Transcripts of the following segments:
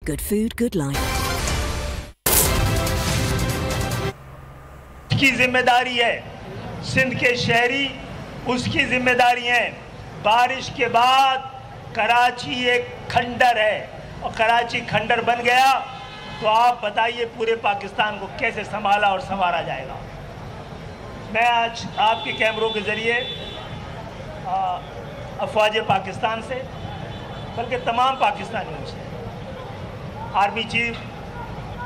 Good food, good life. की जिम्मेदारी है, सिंध के शहरी उसकी जिम्मेदारी है। बारिश के बाद कराची एक खंडर है और कराची खंडर बन गया तो आप बताइए पूरे पाकिस्तान को कैसे संभाला और संवारा जाएगा। मैं आज आपके कैमरों के ज़रिए अफवाज पाकिस्तान से बल्कि तमाम पाकिस्तानियों से, आर्मी चीफ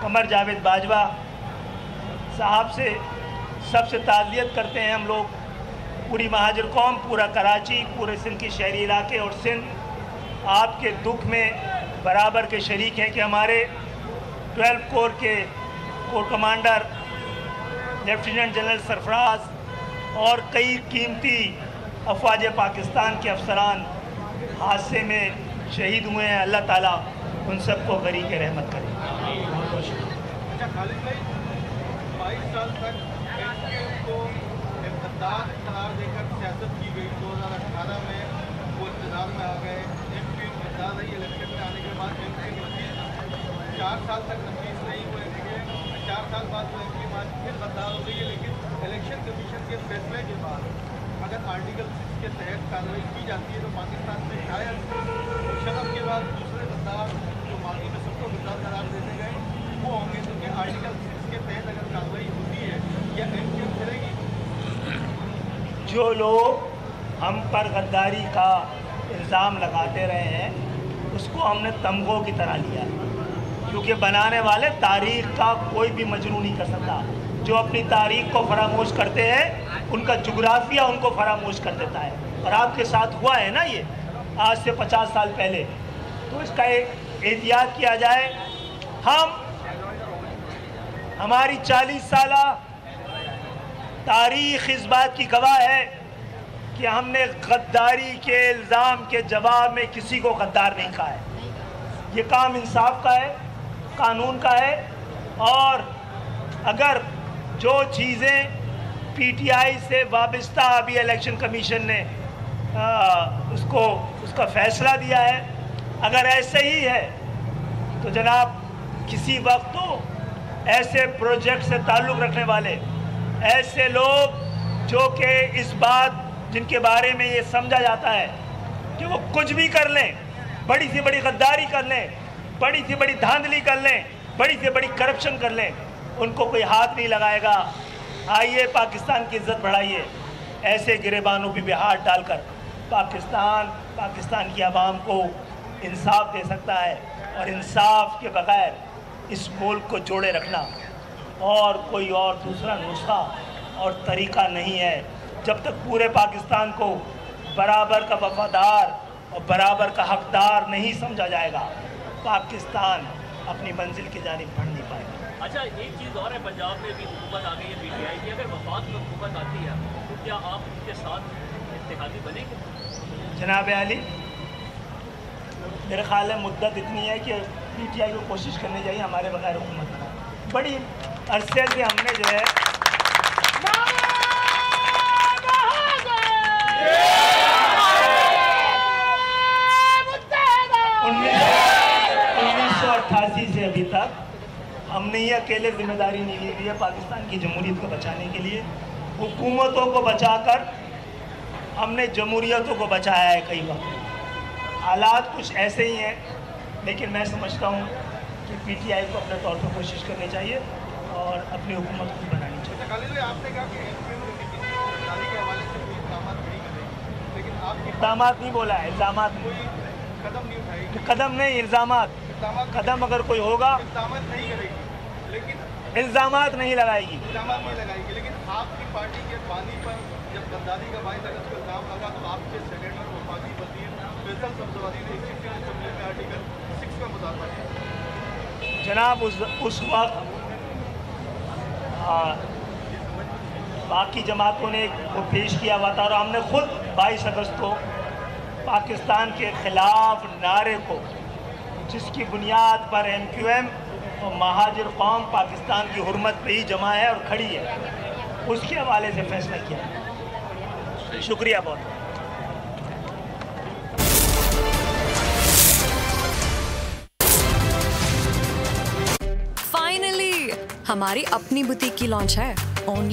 कमर जावेद बाजवा साहब से सबसे ताज़ियत करते हैं हम लोग, पूरी महाजर कौम, पूरा कराची, पूरे सिंध के शहरी इलाके और सिंध आपके दुख में बराबर के शरीक हैं कि हमारे 12 कोर के core commander lieutenant general Sarfaraz और कई कीमती अफवाज पाकिस्तान के अफसरान हादसे में शहीद हुए हैं। अल्लाह ताला उन सबको गरीक़ रहमत करे। अच्छा खालिद भाई, 22 साल तक को इक़्तिदार करार देकर सियासत की गई। 2018 में वो इक़्तिदार में आ गए, एमपी इक़्तिदार रही। इलेक्शन में आने के बाद एमपी 4 साल तक नफीस नहीं हुए थे। 4 साल बाद वो एमपी आज फिर बदलाव हो गई है। लेकिन इलेक्शन कमीशन के फैसले के बाद अगर आर्टिकल 6 के तहत कार्रवाई की जाती है तो पाकिस्तान में शायद शरफ के बाद दूसरे गद्दार जो माजी में सबको गद्दार करार देते गए वो होंगे। तो क्या आर्टिकल 6 के तहत अगर कार्रवाई होती है या एमक्यू करेगी? जो लोग हम पर गद्दारी का इल्ज़ाम लगाते रहे हैं उसको हमने तमगों की तरह लिया, क्योंकि बनाने वाले तारीख़ का कोई भी मजरू नहीं कर सकता। जो अपनी तारीख़ को फरामोश करते हैं उनका जुग्राफिया उनको फरामोश कर देता है, और आपके साथ हुआ है ना ये आज से 50 साल पहले। तो इसका एक एहतियात किया जाए। हमारी 40 साल तारीख़ इस बात की गवाह है कि हमने गद्दारी के इल्ज़ाम के जवाब में किसी को गद्दार नहीं कहा है। ये काम इंसाफ का है, कानून का है, और अगर जो चीज़ें पीटीआई से वाबस्ता अभी इलेक्शन कमीशन ने उसका फ़ैसला दिया है, अगर ऐसे ही है तो जनाब किसी वक्त तो ऐसे प्रोजेक्ट से ताल्लुक़ रखने वाले ऐसे लोग जो कि इस बात जिनके बारे में ये समझा जाता है कि वो कुछ भी कर लें, बड़ी से बड़ी गद्दारी कर लें, बड़ी से बड़ी धांधली कर लें, बड़ी से बड़ी करप्शन कर लें, उनको कोई हाथ नहीं लगाएगा। आइए पाकिस्तान की इज्जत बढ़ाइए। ऐसे गिरेबानों पे भी हाथ डालकर पाकिस्तान की आवाम को इंसाफ दे सकता है, और इंसाफ के बगैर इस मुल्क को जोड़े रखना और कोई और दूसरा नुस्खा और तरीक़ा नहीं है। जब तक पूरे पाकिस्तान को बराबर का वफादार और बराबर का हकदार नहीं समझा जाएगा, पाकिस्तान अपनी मंजिल की जानिब बढ़ नहीं पाएगा। अच्छा, एक चीज़ और है, पंजाब में भी हुकूमत आ गई है पीटीआई की। अगर वफाक में हुकूमत आती है तो क्या आप उनके साथ इत्तेहादी बनेंगे? जनाब आली, मेरे ख्याल है मुद्दत इतनी है कि पीटीआई को कोशिश करनी चाहिए हमारे बगैर हुकूमत बनाए। बड़ी अरसे से हमने जो है 1988 से अभी तक हमने ये अकेले जिम्मेदारी नहीं ली है पाकिस्तान की जमहूरियत को बचाने के लिए। हुकूमतों को बचाकर हमने जमहूरियतों को बचाया है। कई वक्त हालात कुछ ऐसे ही हैं, लेकिन मैं समझता हूँ कि पीटीआई को अपने तौर पर कोशिश करनी चाहिए और अपनी हुकूमत खुद बनानी चाहिए। आपने कहा कि के हवाले से कोई इक़दाम नहीं करेगी, लेकिन आप इक़दाम नहीं बोला है, इल्ज़ाम कदम नहीं उठाएगी। कदम नहीं, इल्ज़ाम। कदम अगर कोई होगा, इक़दाम नहीं करेगी, लेकिन इल्ज़ाम नहीं लगाएगी। इल्ज़ाम नहीं लगाएगी। लेकिन आपकी पार्टी के बानी पर जब गद्दारी का 22 अगस्त को इल्ज़ाम लगा तो आपके सेनेटर वफाकी वज़ीर फैसल सब्ज़वारी ने चीफ असेंबली में आर्टिकल 6 का मुतालबा किया। जनाब उस वक्त बाकी जमातों ने वो पेश किया हुआ था, और हमने खुद 22 अगस्त को पाकिस्तान के ख़िलाफ़ नारे को, जिसकी बुनियाद पर MQM और महाजिर कौम पाकिस्तान की हुर्मत पे ही जमा है और खड़ी है, उसके हवाले से फैसला किया। शुक्रिया बहुत। हमारी अपनी बुटीक की लॉन्च है ओनली